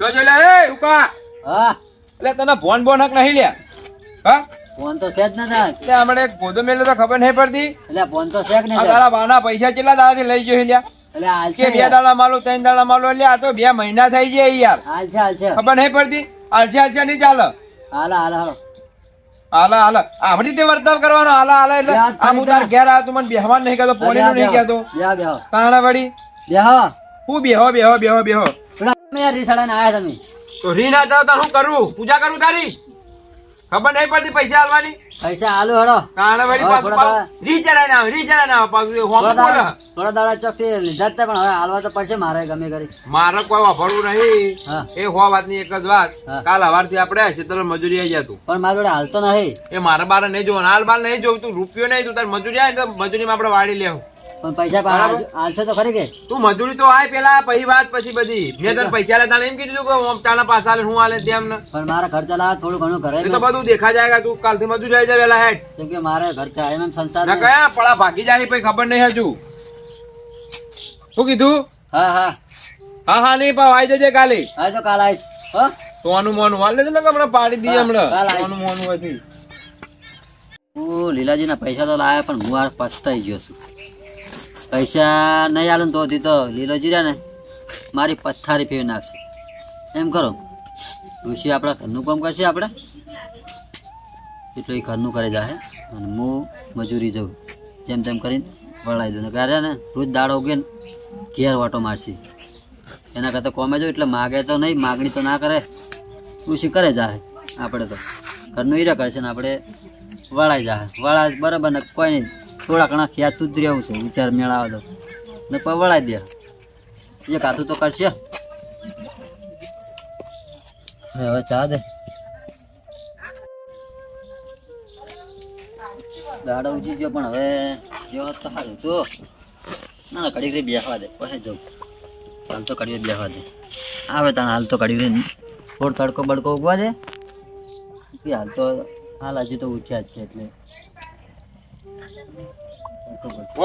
જોજો લે એ ઉકા. હા એટલે તને ફોન બોન હક નહીં લ્યા. હા ફોન તો છે જ નતા. એટલે હમણે એક ગોદો મેલ્યો તો ખબર નહીં પડતી. એટલે ફોન તો છે કે આ નહીં તારા બાના પૈસા કેટલા દાડાથી લઈ ગયો લ્યા? એટલે હાલ કે છે 2 દાડા માલું 3 દાડા માલું લ્યા. આ તો 2 મહિના થઈ ગયા યાર. હાલ છે ખબર નહીં પડતી. હાલશે નહીં ચાલે. હાલો હાલ આપડી રીતે વર્તાવ કરવાનો. હાલ એટલે આ હું તાર ઘેર આવ્યો તું મને બેહવાન નહીં કહેતો, પોણીનું નહીં કહેતો. બેહો તાણા વળી બેહો હું બેહો થોડા તમે યાર રીસાડાને આયા તમે તો રી ના થાવ તાર હું કરું? પૂજા કરું તારી? ખબર નહીં પડતી પૈસા આલવાની. પૈસા હાલો હેડો તાણા વળી હવે પાછું થોડા રી ચડાઈને આવે પાછું હોમ બોલે. થોડા દાડા ચોકથી લીધા જ તા, પણ હવે હાલવા તો પડશે મારે ગમે કરી. મારે કોઈ વાપરવું નહીં. હા એ વાતની એક જ વાત. હા. કાલ સવારથી આપણે ખેતરમાં મજૂરી આવી જતું. પણ મારા જોડે હાલતો નહીં. એ મારા બાર નહીં જોવાનું. હાલ બાલ નહીં જોવું. તું રૂપિયો નહીં, તું તાર મજૂરી આવે તો મજૂરીમાં આપણે વાળી લેવું. પણ પૈસા બરાબર. હાલશો તો ખરી કે તું મજૂરી તો આય પેલા પછી વાત પછી બધી. મેં તને પૈસા લેતા એમ કીધું કે ઓમ ચાના પાસ આલે હું આલે તેમ ને. પણ મારા ઘર ચલાવવા થોડું ઘણું ઘરે એ તો બધું દેખા જાયગા. તું કાલથી મજૂરી આવી જાય વેલા હેડ. કેમ કે મારે ઘર ચાલે એમ સંસાર ના કયા પડા ભાગી જાય પછી ખબર નહીં હજુ. શું કીધું? હા નહીં પાવ આવી જજે કાલે. હા તો કાલ આવીશ હો સોનું મોનું વાલ લેજે ને કે હમણાં પાડી દઈએ હમણાં. કાલ આવીશ. સોનું મોનું હતી. હું લીલાજીના પૈસા તો લાવ્યા પણ હું આ પછતાઈ ગયો છું. પૈસા નહીં આલું ને તો લીલોજી રહ્યા ને મારી પથ્થારી ફેરવી નાખશે. એમ કરો ઋષિ આપણા ઘરનું કામ કરશે આપણે એટલું એ ઘરનું કરી જાય અને હું મજૂરી જઉં જેમ તેમ કરીને વળાવી દઉં ને ક્યારે ને રોજ દાડો ઉગે ને ઘેર વાટો મારશે. એના કરતાં કોમે જવું એટલે માગે તો નહીં, માગણી તો ના કરે, ઋષિ કરે જાય. આપણે તો ઘરનું હીરા કરશે ને આપણે વળાઈ જાય. વળા બરાબર ને કોઈ નહીં, થોડા ઘણા ખ્યાલ સુધરી આવું છે વિચાર મેળાવે તો ને પણ વળાઈ દે. એ કાતું તો કરશે. હવે ચા દે દાડો ઉજી ગયો પણ હવે જેવો તો સારું જો ના કડી બેસવા દે પછી જવું. હાલ તો કડી બેસવા દે આવે તને હાલ તો કડી થોડો તડકો બડકો ઉગવા દે. હાલ તો હાલ હજી તો ઉઠ્યા જ છે એટલે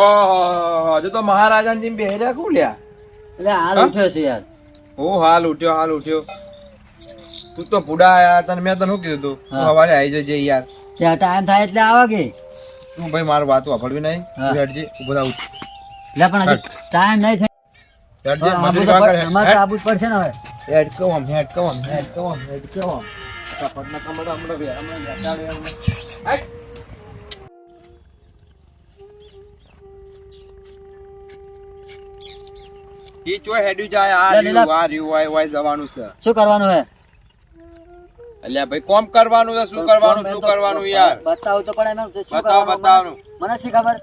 ઓહો હજુ તો મહારાજાની જેમ બેહી રહ્યા કું લ્યા. એટલે હાલ ઉઠ્યો છે યાર. હાલ ઉઠ્યો. તું તો પુડા આયા તને મેં તને શું કીધું તું સવારે આવી જજે યાર. ત્યાં ટાઈમ થાય એટલે આવે કે તું ભાઈ મારું વાત વાપરવી નહીં. હા. તું હેડજે ઉભો થા. એટલે પણ હજી ટાઈમ નહીં થાય. હેડજે આબુ મજૂરી તો કામ કર. અમારે તો આબુ જ પડશે ને હવે. હેડ કહો આમ. પટના કમળ હમણાં બેસાડે હમણાં. હેડ. ઈ ચો હેડ્યું જાય આ રહ્યું વાય જવાનું છે. શું કરવાનું હે? અલ્યા ભાઈ કોમ કરવાનું છે. શું કરવાનું યાર? બતાવું તો પડે એમ. શું બતાવવાનું. મને શી ખબર?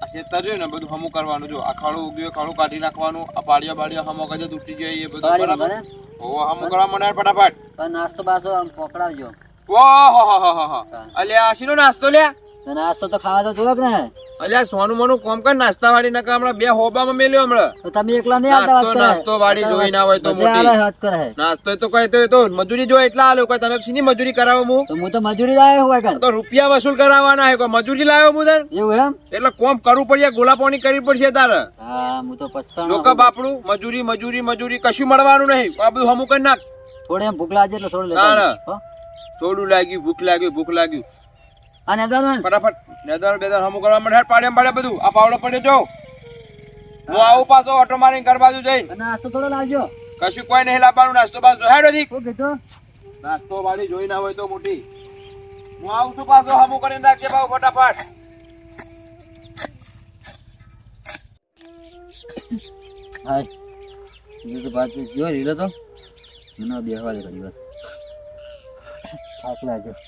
આ ખેતર રહ્યું ને બધું હમું કરવાનું. જો આ ખાડું ઉગ્યું, ખાડું કાઢી નાખવાનું. આ પાડીઓ હમો કજે તૂટી જાય એ બધું બરાબર. ઓ હમું કરવા મને ફટાફટ. પણ નાસ્તો બાસ્તો આમ પકડાવજો. ઓહો અલ્યા શીનો નાસ્તો લ્યા? તો નાસ્તો તો ખાવા તો જોવે કે ને. અલ્યા સોનું મોનું કોમ કર. નાસ્તા વાળી નકા હમણાં 2 હોબામાં મેલ્યો હમણાં. તો તમે એકલા નહીં આવતા વાત કરે. નાસ્તો વાળી જોઈ ના હોય તો બધે મોટી આવે વાત કરે. નાસ્તો તો કઈ તો મજૂરી જો એટલા આલ્યો. કોઈ તને શીની મજૂરી કરાવું હું? તો હું તો મજૂરી લાવ્યો હોય કાલ. તો રૂપિયા વસૂલ કરાવવાના હે. કોઈ મજૂરી લાવ્યો હું તને? એવું એમ? એટલે કોમ કરવું પડશે. ગોલાપોણી કરવી પડશે તારે. હા હું તો પછતાણો. લોકો બાપડું મજૂરી કશું મળવાનું નહીં. આ બધું હમું કરી નાખ. થોડે એમ ભૂખ લાગે એટલે થોડું ના, લેતા ના. હો. થોડું લાગ્યું, ભૂખ લાગ્યું. આ નેદાનું ફટાફટ નેદાર બેદાર હમું કરવા માંડ. હેડ પાડે બધું. આ પાવડો પડ્યો જો. હું આવું પાછો ઓટો મારીને ઘર બાજુ જઈને. નાસ્તો થોડો લાવજો. કશું કોઈ નહીં લાવવાનું. નાસ્તો બાસ્તો હેડો દી. શું કીધું? નાસ્તો વાળી જોઈ ના હોય તો મોટી. હું આવું છું પાછો હમું કરીને રાખજે બાબુ ફટાફટ. હા બીજું તો બાદ જો રીલો તો મને બેહવા દે ઘડી વાર. થાક લાગ્યો.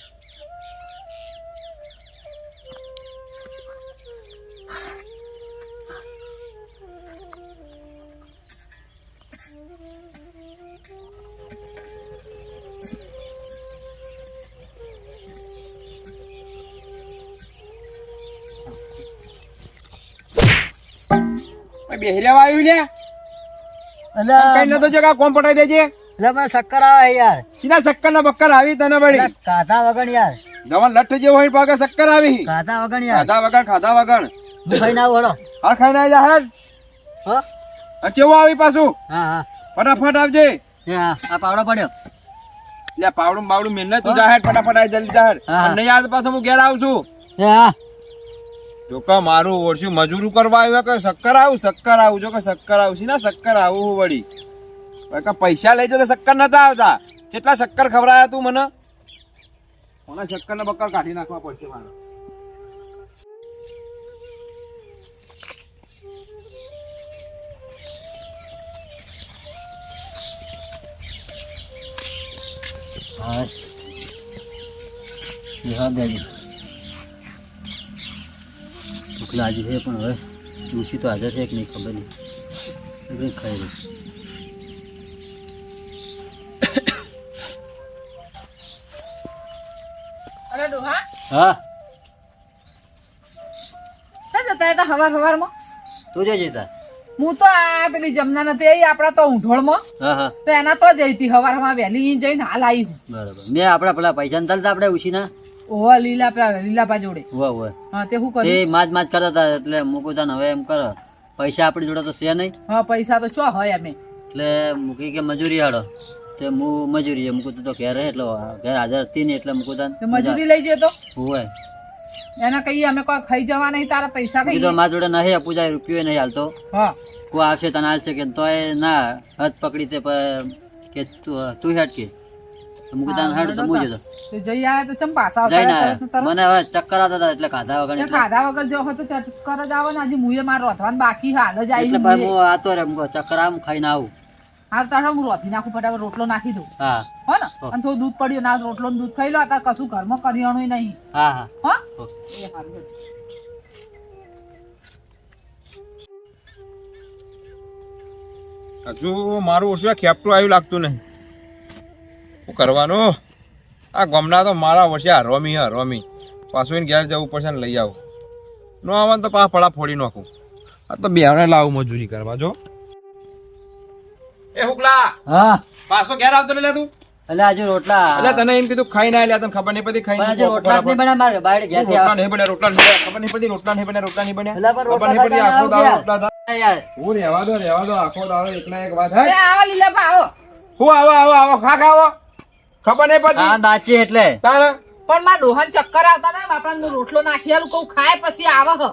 બેહી લેવા આવ્યું લે. કઈ નતો જો કોમ પટાઈ દેજે. એટલે મને ચક્કર આવે યાર. સીના શક્કર ના બક્કર આવી તને વળી. કાધા વગર યાર. જવાન લઠ્ઠ જેવો હોય પાકે શક્કર આવી. કાધા વગર યાર. ખાધા વગર હું ખાઈને આવું હળો. હા ખાઈને આવી જા હેડ. હો ચેવો આવી પાછું હા ફટાફટ આવજે. એ હા આ પાવડો પડ્યો લે પાવડું બાવડું મેલ તું જા હેડ ફટાફટ આઈ જલ્દી જા હેડ હા. અને નહીં આવે તો પાછો હું ઘેર આવું છું એ હા જો કે મારું ઓરશું મજૂરી કરવા આવ્યું કે શક્કર આવું જો કે શક્કર આવું છે ને શક્કર આવું હું વળી હવે કે પૈસા લઈ જતો શક્કર નતા આવતા કેટલા શક્કર ખવડાયા તું મને મને શક્કર ને બક્કર કાઢી નાખવા પડશે મારે હા જવાબ દેજો ભૂખ લાગી છે પણ હવે ડોશી તો હાજર છે કે નહીં ખબર નહીં એટલે ખાઈ રહી અરે ડોહા હા ક્યાં જતા હતા હવારમાં તું જે જતા હું તો આ પેલી જમના નથી આવી આપડા તો ઊંઢોળમાં હા હા તો એના તો જઈ હતી હવારમાં વહેલી જઈને હાલ આવી હું બરાબર મેં આપણા પેલા પૈસા નતા આપણે ઉછીના ઓહો લીલાપા જોડે હોય હોય હા તે શું તે કર્યું માજ કરતા હતા એટલે મૂકું તાને હવે એમ કરો પૈસા આપણી જોડે તો છે નહીં હા પૈસા તો ચો હોય અમે એટલે મૂકી કે મજૂરી હાડો તે હું મજૂરી મૂકું તું તો ઘેર રહે એટલે ઘેર હાજર હતી નહીં એટલે મૂકું તાને તો મજૂરી લઈ જઈએ તો હોય એના કહીએ અમે કોઈ ખાઈ જવા નહીં તારા પૈસા કીધું કઈ મારા જોડે નહીં પૂજા રૂપિયો નહીં હાલતો હા કોઈ આવશે તને હાલશે કે તોય ના હાથ પકડી તે કે તું હેડ કે મૂકું તાને હેડ તો હું જતો તો જઈ આવ્યા તો ચમ પાછા જઈને આવતા આવ્યા. તરત? મને હવે ચક્કર આવતા હતા એટલે ખાધા વગર એટલે ખાધા વગર જો હોય તો ચક્કર જ આવે ને આજે મુએ મારે રોધવાનું બાકી હાલ જ એટલે આવી ભાઈ હું આતો રે ચક્કર આમ ખાઈને આવું હાલ તારા હું રોધી નાખું ફટાફટ રોટલો નાખી દઉં હા હો ને અને થોડું દૂધ પડ્યું ના રોટલો ને દૂધ ખાઈ લો તાર કશું ઘરમાં કરિયાણું નહીં હા હા હો હો. એ હારું છે. હજુ મારું ઓછું ખેપટું આવ્યું લાગતું નહીં શું કરવાનું આ ગમના તો મારા વર્ષે રોમી પાછું એને ઘેર જવું પડશે ને લઈ આવું નો આવે તો પાછા પડા ફોડી નાખું આ તો બેને લાવું મજૂરી કરવા જો એ હુકલા હા પાછો ઘેર આવતો લે તું એટલે આજે રોટલા એટલે તને એમ કીધું ખાઈ ના લે તને ખબર નહીં પડી ખાઈ પણ આજે રોટલા જ નહીં બન્યા મારે બાયડ ઘેર રોટલા નહીં બને ખબર નહીં પડી રોટલા નહીં બને એટલે પણ ખબર રોટલા નહીં પડી આખો દાડો ખાઈને રોટલા થાય. યાર હું રહેવા દો આખો દાડો એકના એક વાત એ હે આવો લીલાપા આવો હું આવો ખા ખાવો ખબર નહીં હા પડતી બાચી એટલે તારે પણ મારા ડોહાન ચક્કર આવતા હતા આપણને રોટલો નાખી આલું કહું ખાય પછી આવે હ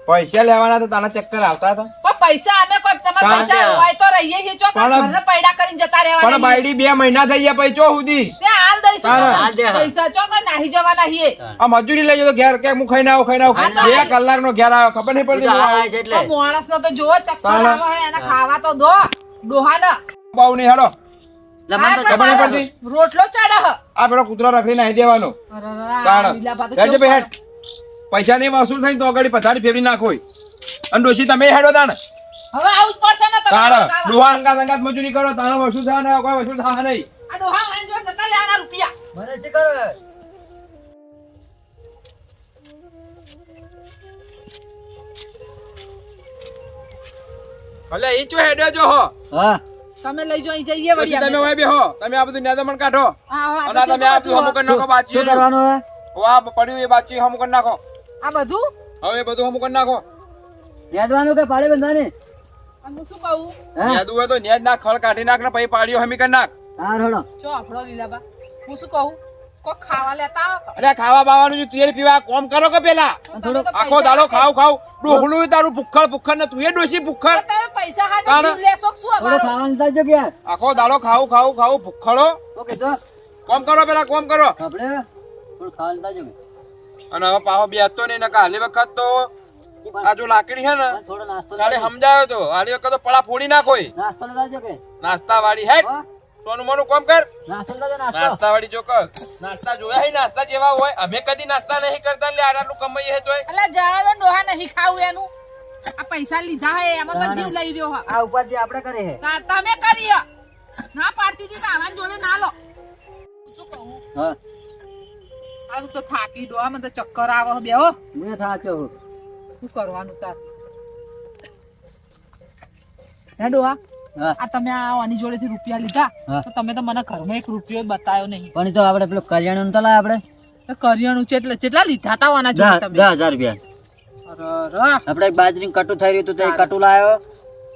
પૈસા લેવાના તો તારા ચક્કર આવતા હતા પણ પૈસા અમે કોઈ તમારા કાં પૈસા દે? હોય તો રહીએ છીએ ચોક પણ- ઘરને પૈડા કરીને જતા પણ રહેવાના બાયડી 2 મહિના થઈ ગયા પૈસો સુધી તે હાલ દઈશું કાં? હાલ દે, હાલ. પૈસા ચોક નાહી જવાના છીએ આ મજૂરી લઈ જતો ઘેર કે હું ખાઈને આવું હા, તો 2 કલાકનો ઘેર આવ્યો ખબર નહીં ઈ પડતી તો હું હાલ આવું. છે એટલે માણસ નો તો જોવો ચક્કર કાં? આવે એને ખાવા તો દો ડોહાને બાવ નહીં હેડો એટલે મને તો ખબર નહીં ખબર પડતી રોટલો ચડે હ આ પેલો કૂતરો રખડી નાહી દેવાનો તાણ. રહેજે ભાઈ હેડ પૈસા નહીં વસૂલ થાય તો આગળ પથારી ફેરવી નાખો અને ડોશી તમે હેડો તાણ હવે આવું જ પડશે ને તાણ તમારે ખાવા. ડોહા અંગાત મજૂરી કરો તાણ વસૂલ થવા ના કોઈ વસૂલ થવા નહીં આ ડોહા વાંહે જોડે જતા લેવાના રૂપિયા મને શું કરો ભલે ઈ ચો હેડ્યો જો હો હા તમે લઈ જો અહીં જઈએ વળી પછી તમે અમે. હોય બેહો તમે આ બધું નેદમણ કાઢો હા, હા, અને આ તમે આ બધું હમું કરી નાખો બાચી શું કરવાનું હે આ પડ્યું એ બાચી હમું કરી નાખો આ બધું હવે એ બધું હમું કરી નાખો યાદવાનું કે પાડે બંધાને અને હું શું કહું હે નેદું હોય તો નેદ નાખ ખળ કાઢી નાખ ને પછી પાડીઓ હમી કરી નાખ હા રોડો જો આપણો લીલાબા હું શું કહું કોક ખાવા લેતા આવો. અરે ખાવા બાવાનું જો તેલ પીવા કોમ કરો કે પેલા તમે તો આખો પૈસા દાડો હાટે- ખાવ ડોહલું તારું ભૂખડ ને તું એ ડોસી ભૂખડ તમે પૈસા હાટે કાં? જીવ લેશો કે શું થોડો અમારો? ખાવાનું તાજો કે યાર આખો દાડો ખાવું ભૂખડો તો કે તો કોમ કરો પેલા કોમ કરો આપણે થોડું ખાવાનું તાજો કે અને હવે પાહો બેસતો નહીં નકા હાલી વખત તો આ જો લાકડી છે ને થોડો નાસ્તો કાલે સમજાયો તો હાલી વખત તો પડા ફોડી નાખો નાસ્તો તાજો કે નાસ્તા વાળી હે હો? સોનું મોનું કોમ કર નાસ્તો તાજો નાસ્તો નાસ્તા વાળી જો કર નાસ્તા જોયા હે નાસ્તા જેવા હોય અમે કદી નાસ્તા નહીં કરતા લે આટલું કમાઈએ તોય અલા જવા દો ને, ડોહા નહીં ખાવું એનું આ પૈસા લીધા હે એમાં તો ના, જીવ ના. લઈ રહ્યો હા આ ઉપાધિ આપણે કરે હે તમે કરી હે. ના પાડતી હતી તો આવાન જોડે ના લો હું શું કહું હા આવું તો થાકી ડોહા મને તો ચક્કર આવે હે બેહો મેં થાચો શું કરવાનું તાર હે ડોહા હા આ તમે આ આની જોડેથી રૂપિયા લીધા હા. તો તમે તો મને ઘરમાં એક રૂપિયો બતાવ્યો નહીં પણ ઈ તો આપણે પેલું કરિયાણું તો લાય આપણે તો કરિયાણું કેટલા લીધા તા આના જોડે તમે 10,000 રૂપિયા અરે આપણે એક બાજરીનું કટુ થઈ રહ્યું હતું તો એ કટુ લાયો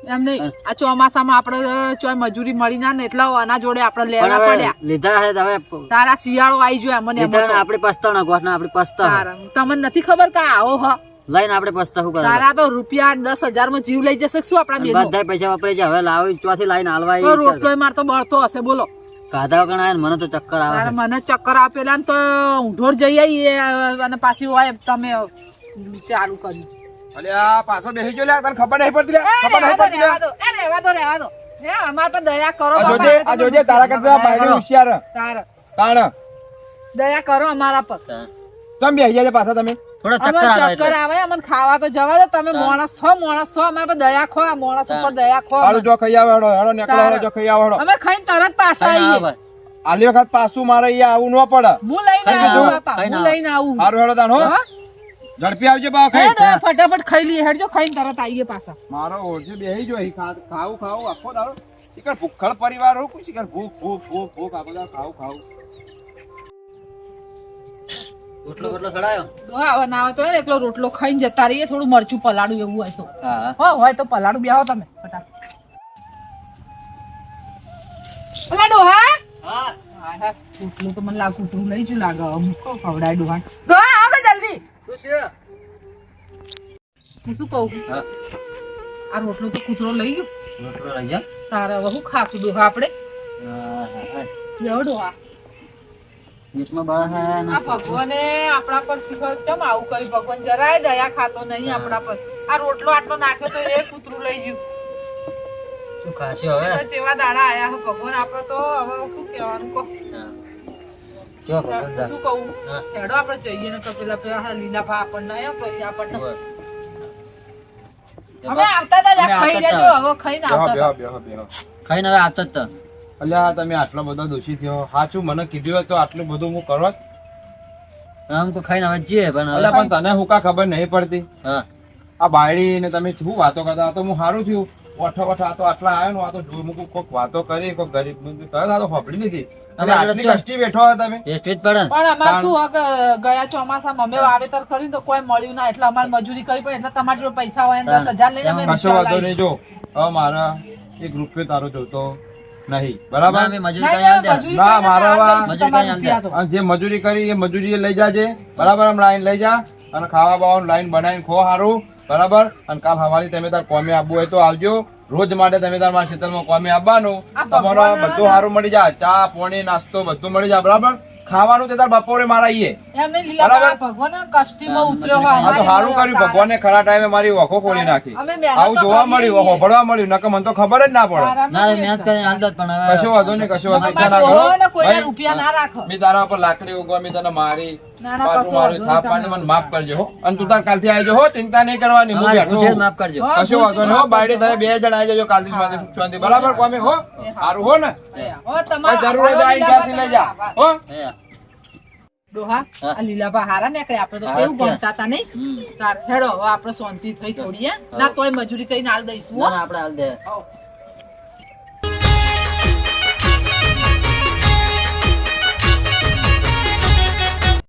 એમ નહીં આ ચોમાસામાં આપણે ચોય મજૂરી મળી ના ને એટલા આના જોડે આપણે પણ લેવા હવે પડ્યા લીધા હે તો હવે તારા શિયાળો આવી ગયો મને એમ લીધા ને તો. આપણે પસ્તાવના ગોઠના આપણે પસ્તા તારા તમને નથી ખબર કે આવો હ લઈને આપણે પસ્તા શું કરે તારા તો રૂપિયા 10,000 માં જીવ લઈ જશે શું આપણા બેનો બધા પૈસા વાપરી જાય હવે લાવો ચોથી લાઈને હાલવા તો રોટલો માર તો બળતો હશે બોલો કાધા વગર આયા ને મને તો ચક્કર આવે તારે મને ચક્કર આપેલા ને તો ઊંઢોર જઈ આવીએ અને પાછી હોય તમે ચાલુ કર્યું અલે આ પાછો બેસી ગયો લે તને ખબર નહીં પડતી લે ખબર નહીં પડતી લે રહેવા દો હે અમાર પર દયા કરો આ જોજે આ જોજે તારા કરતા બાયડી હોશિયાર તારે તાણ દયા કરો અમારા પર તમે બેસી જાય પાછા તમે થોડા ચક્કર અમને આવે ચક્કર આવે અમને ખાવા તો જવા દો તમે માણસ છો અમારા પર દયા ખો આ માણસ ઉપર દયા ખો હારું જો ખાઈ આવે હેડો હેડો નીકળો હેડો જો ખાઈ આવે હેડો અમે ખાઈને તરત પાછા આવીએ આલી વખત પાછું મારે અહીંયા આવું ન પડે હું લઈને ખાઈ આવું આવો, બાપા ખાઈને હું લઈને આવું હારું હેડો તાણ હો હા? ઝડપી આવજે બા ખાઈ હેડો, ફટાફટ ખાઈ લઈએ હેડજો ખાઈને તરત આવીએ પાછા મારો ઓળશે બેહી જો ખાવું આખો દારો શિખર ભૂખડ પરિવાર હો કોઈ શિખર ભૂખ આખો દારો ખાવું રોટલો રોટલો ખડાયો દોહા હવે ના આવે તો યાર એકલો રોટલો ખાઈને જતા રહીએ થોડું મરચું પલાળું એવું હોય તો હા હોય તો પલાળું બેહો તમે ફટાફટ ઓલા ડોહા હા હા હા રોટલો તો મને લાગુ તું લઈ જુ લાગે મૂકો ખવડાય ડોહા ડોહા આવો કે જલ્દી શું છે હું શું કહું હા આ રોટલો તો કૂતરો લઈ ગયો રોટલો લઈ જા તારે હવે શું ખાશું ડોહા આપણે હા લેવો ડોહા પેટમાં બળ હે ને આ ભગવાને આપણા પર શીખર ચમ આવું કર્યું ભગવાન જરાય દયા ખાતો નહીં આપણા પર આ રોટલો આટલો નાખ્યો તો એ કૂતરું લઈ ગયું શું ખાશે હવે તો જેવા દાડા આયા હે ભગવાન આપણે તો હવે શું કહેવાનું કહો ચો ભગવાન શું કહું હા. હેડો આપણે જઈએ ને તો પેલા લીલા ભા આપણને આયા પછી આપણને અમે આવતા હતા અમે ખાઈ આવતા લેજો હવે ખાઈને બેહો આવતા બેહો હતા બેહો બેહો ખાઈને હવે આવતા જ તો અલ્યા તમે આટલો બધો દોષી થયો સાચું મને કીધું હોત તો આટલું બધું હું કરો આમ તો ખાઈને હવે જઈએ પણ હવે અલ્યા પણ તને હું કા ખબર નહીં પડતી હા આ બાયડી ને તમે શું વાતો કરતા આ તો હું સારું થયું વઠો આ તો આટલા આવ્યો ને આ તો જોઈ મૂકું કોઈક વાતો કરી કોઈક ગરીબ તરત આ તો ફફડી લીધી હવે આટલી આપણે કષ્ટી બેઠો હોય તમે ટેસ્ટ જ પડે ને પણ અમાર શું હે કે ગયા ચોમાસામાં અમે વાવેતર કર્યું તો કોઈ મળ્યું ના એટલે અમારે મજૂરી કરવી પડે એટલે તમારા જોડે પૈસા હોય ને 10,000 લઈને અમે કશો રિક્ષા વાંધો લાવી. નહીં જો હવે મારા એક રૂપિયો તારો જોતો નહીં ના, બરાબર અમે મજૂરી ના, કરી આલ દે. મજૂરી ના, કરીને મારા આ વા- દઈશું તમારા રૂપિયા તો. અને જે મજૂરી કરી એ મજૂરી લઈ જાજે બરાબર આમ લાઈન લઈ જા અને ખાવા બાવાનું લાઈન બનાવીને ખો સારું બરાબર અને કાલ હવારી તમે તાર કોમે આવવું હોય તો આવજો રોજ માટે તમે તાર મારા ખેતરમાં કોમે આવવાનું આ તમારો ભગવાન બધું સારું મળી જાય ચા પાણી નાસ્તો બધું મળી જાય બરાબર ખાવાનું તે તાર બપોરે મારા આઈએ એમ નહીં લીલા બરાબર. બા, ભગવાન કષ્ટીમાં ઉતર્યો હોય આ તો અમારી સારું જોડે કર્યું અવતાર. ભગવાને ખરા ટાઈમે મારી ઓખો ખોલી નાખી અમે મહેનત આવું તો જોવા કરીએ મળ્યું છીએ. હોભળવા મળ્યું નકર મને તો ખબર જ ના પડે તારામાં ના શું મહેનત છે? કરીને આલ દે પણ હવે કશો વાંધો નહીં કશો વાંધો મગજમાં નહીં. જોવો ને કોઈના ભાઈ, રૂપિયા ના રાખો. મેં તારા પર લાકડી ઉગવા મેં તને મારી ના, ના, પાછું કશો મારું વાંધો થાપ નહીં પાડીને તમે. મને માફ કરજો હો અને તું તાર કાલથી આવી જાઓ હો ચિંતા નહીં કરવાની હું અમારી બેઠો ભૂલ છે, છું. માફ કરજો હા, કશો વાંધો નહીં હો બાયડી તમે બે જણ આવી જજો કાલથી સ્વાતિ સુખ શાંતિ બરાબર કોમે હો સારું હો ને હો, તમારા જરૂર હોય તો આભાર, આઈને ત્યાંથી લઈ જા આભાર. હો હે. ડોહા, આ લીલાભા હારા નીકળે આપણે તો હા, કેવું ત્યાં. ગમતા હતા નહીં હમ. તાર હેડો હવે આપણે શાંતિ થઈ થોડી હે ના તોય મજૂરી કરીને હાલ દઈશું ના હો. ના આપણે હાલ દે હો.